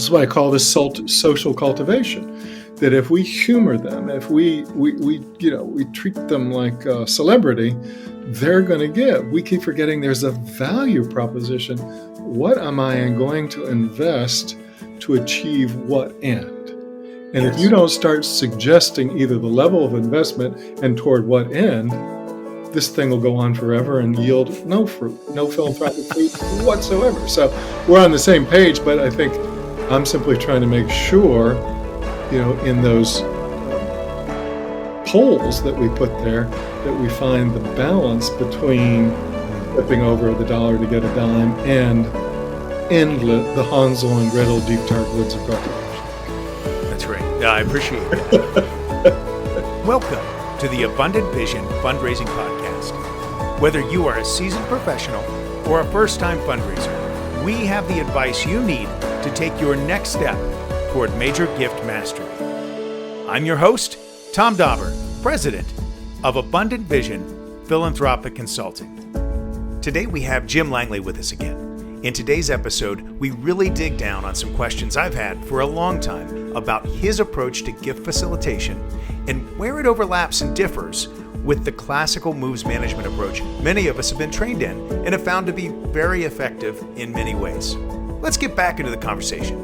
This is what I call this social cultivation. That if we humor them, if we treat them like a celebrity, they're going to give. We keep forgetting there's a value proposition. What am I going to invest to achieve what end? And if you don't start suggesting either the level of investment and toward what end, this thing will go on forever and yield no fruit, no philanthropic fruit whatsoever. So we're on the same page, but I think I'm simply trying to make sure, in those polls that we put there, that we find the balance between flipping over the dollar to get a dime and the Hansel-and-Gretel deep dark woods of cultivation. That's right. I appreciate that. Welcome to the Abundant Vision Fundraising Podcast. Whether you are a seasoned professional or a first-time fundraiser, we have the advice you need to take your next step toward major gift mastery. I'm your host, Tom Dauber, President of Abundant Vision Philanthropic Consulting. Today we have Jim Langley with us again. In today's episode, we really dig down on some questions I've had for a long time about his approach to gift facilitation and where it overlaps and differs with the classical moves management approach many of us have been trained in and have found to be very effective in many ways. Let's get back into the conversation.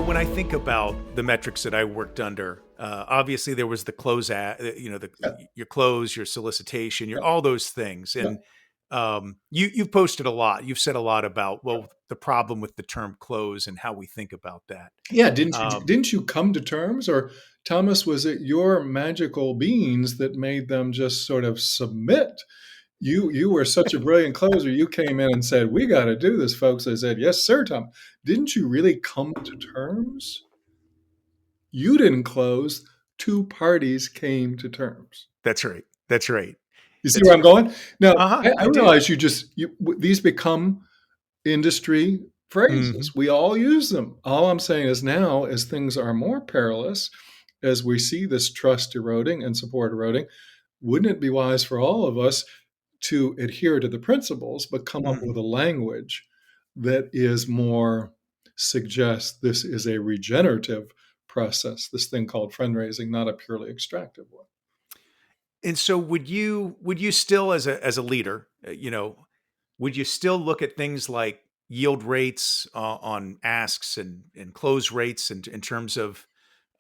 When I think about the metrics that I worked under, obviously there was the close, your close, your solicitation, all those things. And you've posted a lot. You've said a lot about, the problem with the term close and how we think about that. Yeah. Didn't you come to terms, or Thomas, was it your magical beans that made them just sort of submit? You were such a brilliant closer. You came in and said, "We got to do this, folks." I said, "Yes, sir, Tom." Didn't you really come to terms? You didn't close. Two parties came to terms. That's right. You see where I'm going? Now, I realize these become industry phrases. Mm-hmm. We all use them. All I'm saying is now, as things are more perilous, as we see this trust eroding and support eroding, wouldn't it be wise for all of us to adhere to the principles, but come up with a language that is more suggests this is a regenerative process, this thing called fundraising, not a purely extractive one. And so would you still, as a leader, would you still look at things like yield rates on asks and close rates in terms of,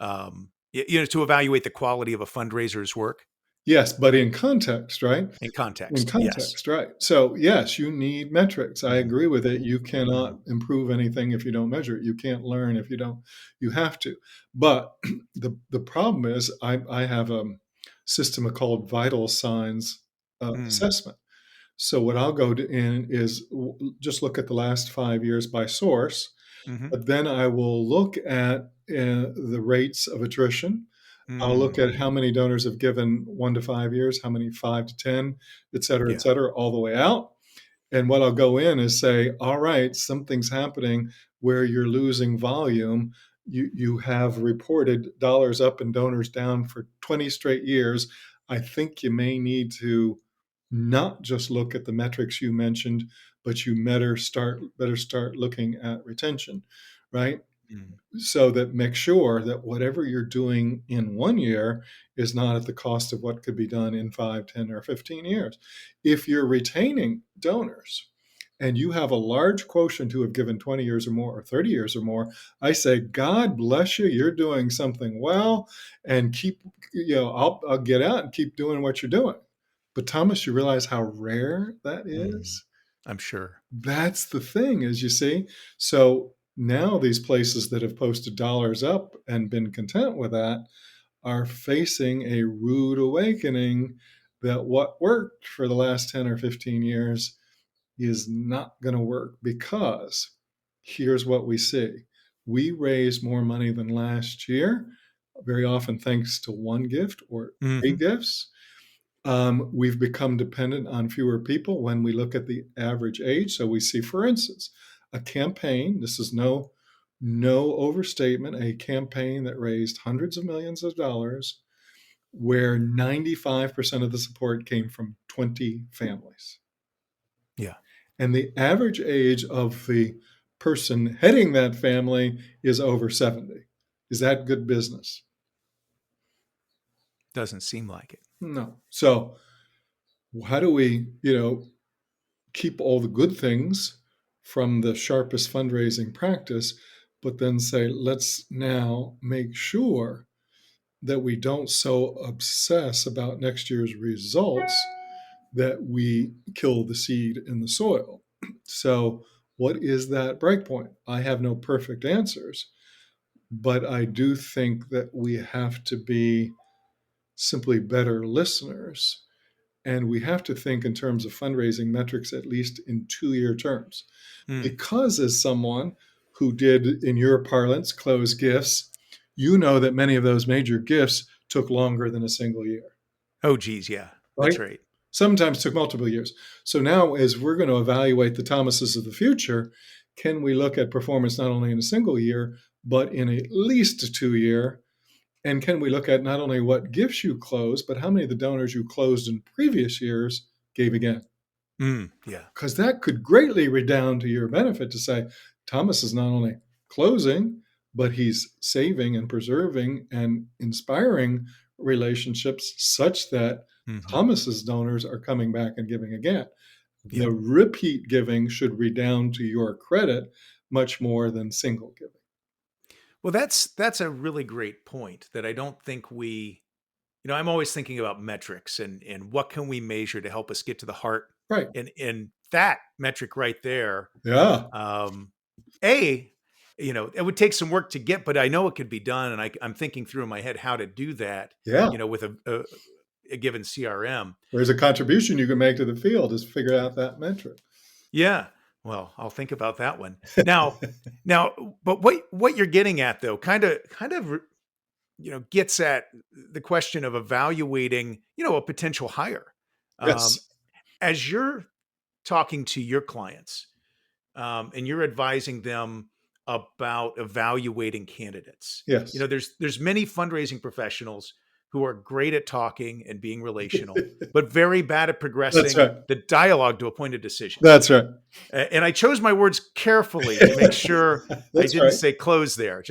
to evaluate the quality of a fundraiser's work? Yes, but in context, right? In context, yes. Right. So yes, you need metrics. I agree with it. You cannot improve anything if you don't measure it. You can't learn if you don't. You have to. But the problem is I have a system called vital signs assessment. So what I'll go in is just look at the last 5 years by source, but then I will look at the rates of attrition. I'll look at how many donors have given 1 to 5 years, how many 5 to 10, et cetera, all the way out. And what I'll go in is say, all right, something's happening where you're losing volume. You have reported dollars up and donors down for 20 straight years. I think you may need to not just look at the metrics you mentioned, but you better start looking at retention, right? So that make sure that whatever you're doing in 1 year is not at the cost of what could be done in 5, 10, or 15 years. If you're retaining donors and you have a large quotient who have given 20 years or more or 30 years or more, I say, God bless you, you're doing something well, and keep, I'll get out and keep doing what you're doing. But Thomas, you realize how rare that is? I'm sure. That's the thing, as you see. So now these places that have posted dollars up and been content with that are facing a rude awakening that what worked for the last 10 or 15 years is not going to work, because here's what we see. We raised more money than last year, very often thanks to one gift or 3 gifts. We've become dependent on fewer people when we look at the average age. So we see, for instance, a campaign, this is no overstatement, a campaign that raised hundreds of millions of dollars where 95% of the support came from 20 families. Yeah. And the average age of the person heading that family is over 70. Is that good business? Doesn't seem like it. No. So how do we, keep all the good things from the sharpest fundraising practice, but then say, let's now make sure that we don't so obsess about next year's results that we kill the seed in the soil. So what is that breakpoint? I have no perfect answers, but I do think that we have to be simply better listeners. And we have to think in terms of fundraising metrics, at least in 2-year terms. Because as someone who did, in your parlance, close gifts, you know that many of those major gifts took longer than a single year. Oh, geez, yeah, that's right. Sometimes took multiple years. So now, as we're going to evaluate the Thomases of the future, can we look at performance not only in a single year, but in at least a 2-year? And can we look at not only what gifts you closed, but how many of the donors you closed in previous years gave again? Yeah. Because that could greatly redound to your benefit to say, Thomas is not only closing, but he's saving and preserving and inspiring relationships such that Thomas's donors are coming back and giving again. Yeah. The repeat giving should redound to your credit much more than single giving. Well, that's a really great point that I don't think I'm always thinking about metrics and what can we measure to help us get to the heart. Right. And that metric right there. Yeah. It would take some work to get, but I know it could be done. And I'm thinking through in my head how to do that, with a given CRM. There's a contribution you can make to the field is figure out that metric. Yeah. Well, I'll think about that one. Now, but what you're getting at though, kind of, gets at the question of evaluating, a potential hire. Yes. As you're talking to your clients, and you're advising them about evaluating candidates. Yes. There's many fundraising professionals who are great at talking and being relational, but very bad at progressing the dialogue to a point of decision. That's right. And I chose my words carefully to make sure I didn't say close there.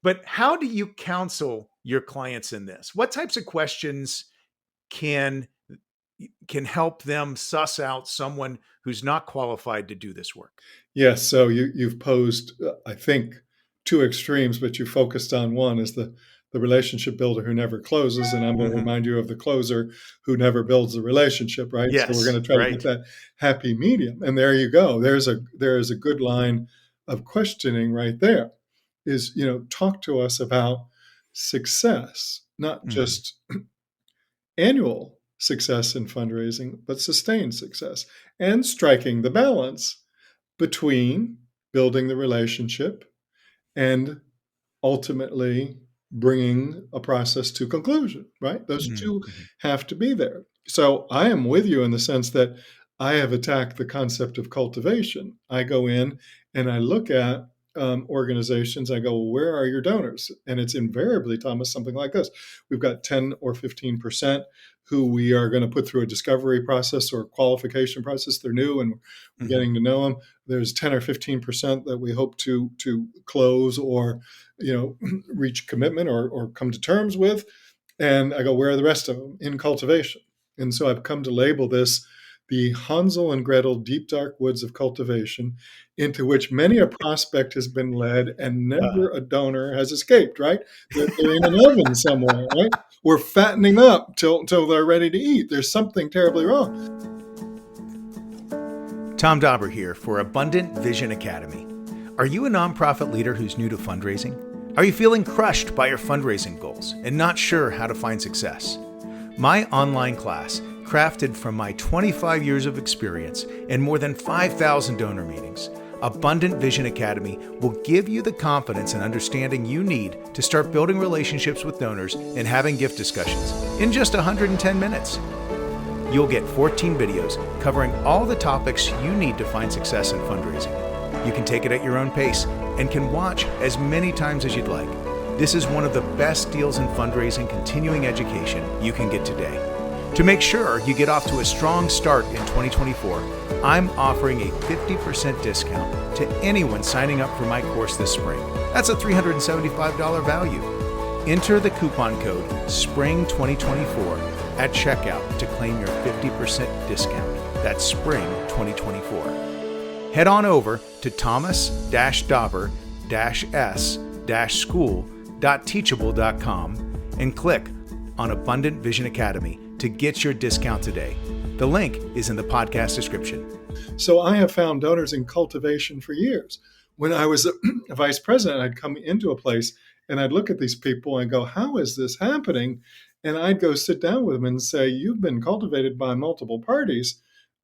But how do you counsel your clients in this? What types of questions can help them suss out someone who's not qualified to do this work? Yes. So you've posed, I think, 2 extremes, but you focused on one is the relationship builder who never closes. And I'm going to remind you of the closer who never builds a relationship, right? Yes, so we're going to try to get that happy medium. And there you go. There is a good line of questioning right there is, talk to us about success, not just annual success in fundraising, but sustained success and striking the balance between building the relationship and ultimately bringing a process to conclusion, right? Those two have to be there. So I am with you in the sense that I have attacked the concept of cultivation. I go in and I look at organizations. I go, well, where are your donors? And it's invariably, Thomas, something like this. We've got 10 or 15% who we are going to put through a discovery process or qualification process. They're new and we're getting to know them. There's 10 or 15% that we hope to close or, reach commitment or come to terms with. And I go, where are the rest of them? In cultivation. And so I've come to label this the Hansel-and-Gretel deep dark woods of cultivation, into which many a prospect has been led and never a donor has escaped, right? They're in an oven somewhere, right? We're fattening up till they're ready to eat. There's something terribly wrong. Tom Dauber here for Abundant Vision Academy. Are you a nonprofit leader who's new to fundraising? Are you feeling crushed by your fundraising goals and not sure how to find success? My online class, crafted from my 25 years of experience and more than 5,000 donor meetings, Abundant Vision Academy will give you the confidence and understanding you need to start building relationships with donors and having gift discussions in just 110 minutes. You'll get 14 videos covering all the topics you need to find success in fundraising. You can take it at your own pace and can watch as many times as you'd like. This is one of the best deals in fundraising continuing education you can get today. To make sure you get off to a strong start in 2024, I'm offering a 50% discount to anyone signing up for my course this spring. That's a $375 value. Enter the coupon code SPRING2024 at checkout to claim your 50% discount. That's SPRING 2024. Head on over to thomas-dauber-s-school.teachable.com and click on Abundant Vision Academy to get your discount today. The link is in the podcast description. So I have found donors in cultivation for years. When I was a vice president, I'd come into a place and I'd look at these people and go, how is this happening? And I'd go sit down with them and say, you've been cultivated by multiple parties.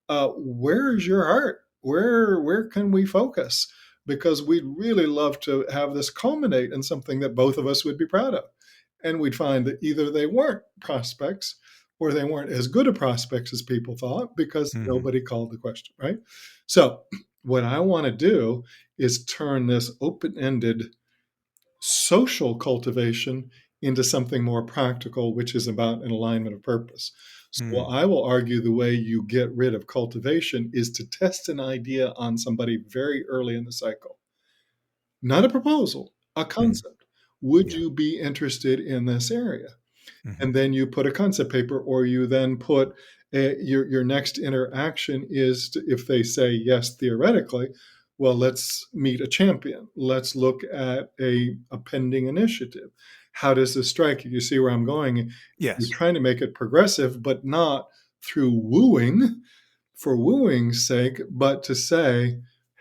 Where is your heart? Where can we focus? Because we'd really love to have this culminate in something that both of us would be proud of. And we'd find that either they weren't prospects or they weren't as good a prospects as people thought because nobody called the question, right? So what I want to do is turn this open-ended social cultivation into something more practical, which is about an alignment of purpose. So I will argue the way you get rid of cultivation is to test an idea on somebody very early in the cycle. Not a proposal, a concept. Would you be interested in this area? And then you put a concept paper, or you then put your next interaction is to, if they say yes, theoretically, well, let's meet a champion. Let's look at a pending initiative. How does this strike you? You see where I'm going? Yes. You're trying to make it progressive, but not through wooing for wooing's sake, but to say,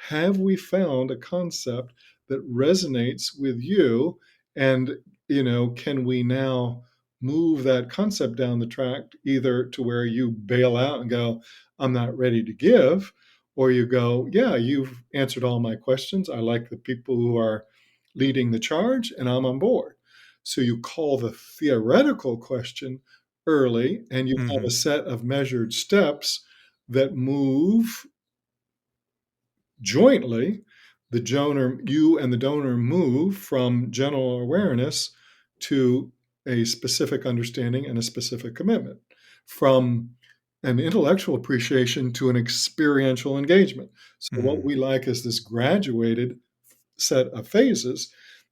have we found a concept that resonates with you? And, can we now move that concept down the track, either to where you bail out and go, I'm not ready to give, or you go, yeah, you've answered all my questions. I like the people who are leading the charge and I'm on board. So you call the theoretical question early and you have a set of measured steps that move jointly. You and the donor move from general awareness to a specific understanding and a specific commitment, from an intellectual appreciation to an experiential engagement. So what we like is this graduated set of phases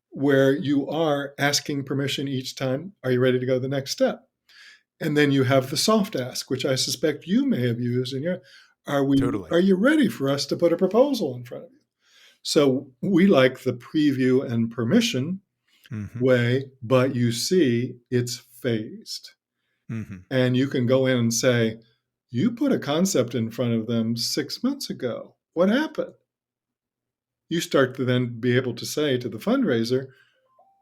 where you are asking permission each time. Are you ready to go to the next step? And then you have the soft ask, which I suspect you may have used in your, are you ready for us to put a proposal in front of you? So we like the preview and permission way, but you see it's phased. And you can go in and say, you put a concept in front of them 6 months ago. What happened? You start to then be able to say to the fundraiser,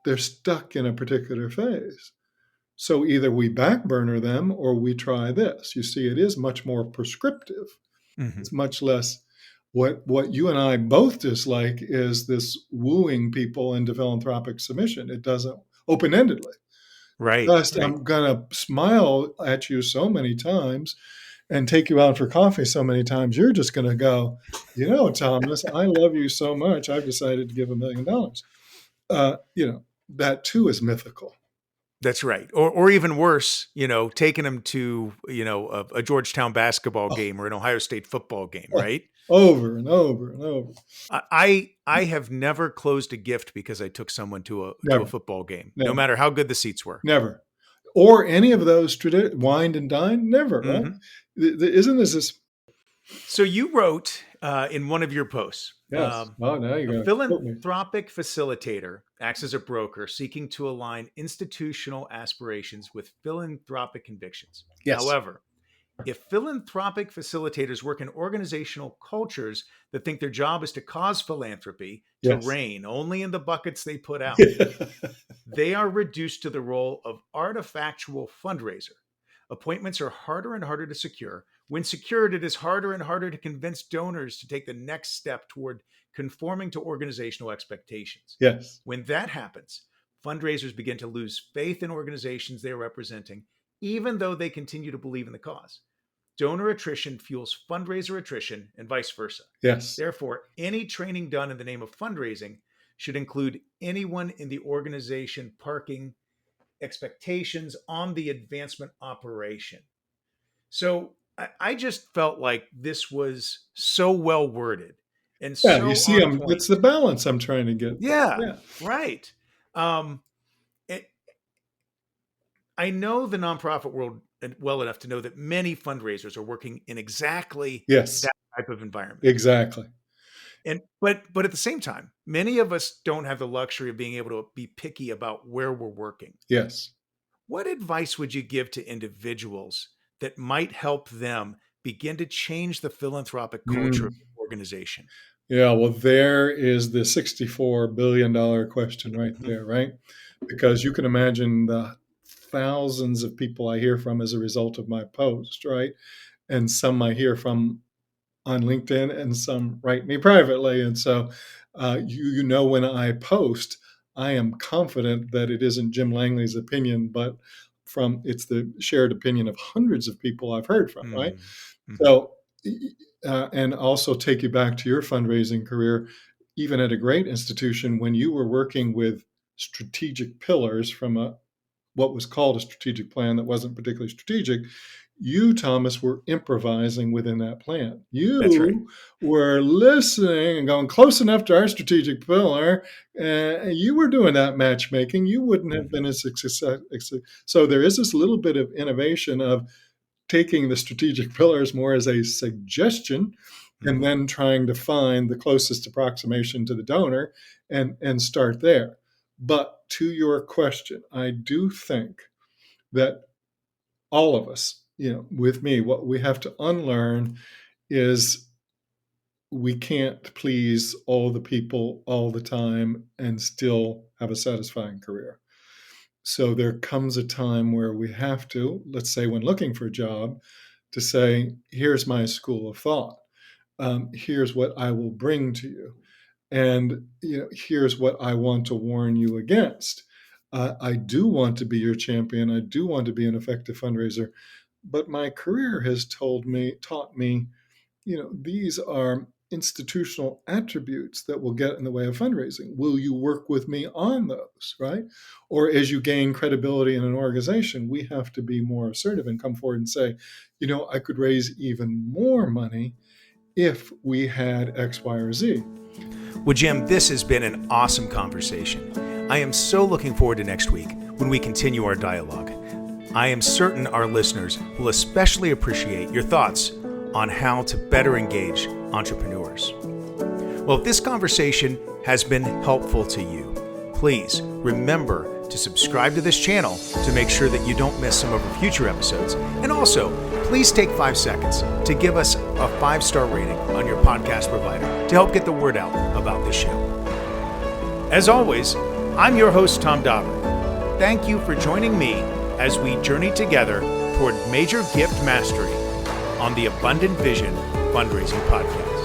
they're stuck in a particular phase. So either we back burner them or we try this. You see, it is much more prescriptive. It's much less. What you and I both dislike is this wooing people into philanthropic submission. It doesn't open-endedly. Right. I'm going to smile at you so many times and take you out for coffee so many times. You're just going to go, Thomas, I love you so much. I've decided to give $1 million. That too is mythical. That's right. Or even worse, taking them to, a Georgetown basketball game or an Ohio State football game, right? Over and over and over. I have never closed a gift because I took someone to a football game, no matter how good the seats were. Never. Or any of those wine and dine, never, right? Isn't this? So you wrote in one of your posts, yes. Now you a philanthropic facilitator acts as a broker seeking to align institutional aspirations with philanthropic convictions. Yes. However, if philanthropic facilitators work in organizational cultures that think their job is to cause philanthropy to reign only in the buckets they put out, they are reduced to the role of artifactual fundraiser. Appointments are harder and harder to secure. When secured, it is harder and harder to convince donors to take the next step toward conforming to organizational expectations. Yes. When that happens, fundraisers begin to lose faith in organizations they are representing, even though they continue to believe in the cause. Donor attrition fuels fundraiser attrition and vice versa. Yes. Therefore, any training done in the name of fundraising should include anyone in the organization parking expectations on the advancement operation. So I just felt like this was so well worded and Yeah, you so see, on point. it's the balance I'm trying to get there. Yeah, Yeah. right. Um, it, I know the nonprofit world well enough to know that many fundraisers are working in exactly Yes, that type of environment. exactly. And but at the same time, many of us don't have the luxury of being able to be picky about where we're working. Yes. What advice would you give to individuals that might help them begin to change the philanthropic culture of Mm. the organization? Yeah, well, there is the $64 billion question right Mhm. there, right? Because you can imagine the thousands of people I hear from as a result of my post, right? And some I hear from on LinkedIn and some write me privately. And so, when I post, I am confident that it isn't Jim Langley's opinion, but it's the shared opinion of hundreds of people I've heard from, right? Mm. Mhm. So, and also take you back to your fundraising career, even at a great institution, when you were working with strategic pillars from what was called a strategic plan that wasn't particularly strategic, you, Thomas, were improvising within that plan. That's right. You were listening and going close enough to our strategic pillar. You were doing that matchmaking. You wouldn't have Mhm. been as successful. So there is this little bit of innovation of taking the strategic pillars more as a suggestion and Mhm. then trying to find the closest approximation to the donor and start there. But to your question, I do think that all of us, with me, what we have to unlearn is we can't please all the people all the time and still have a satisfying career. So there comes a time where we have to, let's say when looking for a job, to say, here's my school of thought. Here's what I will bring to you. And here's what I want to warn you against. I do want to be your champion. I do want to be an effective fundraiser, but my career has taught me, these are institutional attributes that will get in the way of fundraising. Will you work with me on those, right? Or as you gain credibility in an organization, we have to be more assertive and come forward and say, I could raise even more money if we had X, Y, or Z. Well, Jim, this has been an awesome conversation. I am so looking forward to next week when we continue our dialogue. I am certain our listeners will especially appreciate your thoughts on how to better engage entrepreneurs. Well, if this conversation has been helpful to you, please remember to subscribe to this channel to make sure that you don't miss some of our future episodes. And also, please take 5 seconds to give us a 5-star rating on your podcast provider to help get the word out about this show. As always, I'm your host, Tom Dauber. Thank you for joining me as we journey together toward major gift mastery on the Abundant Vision Fundraising Podcast.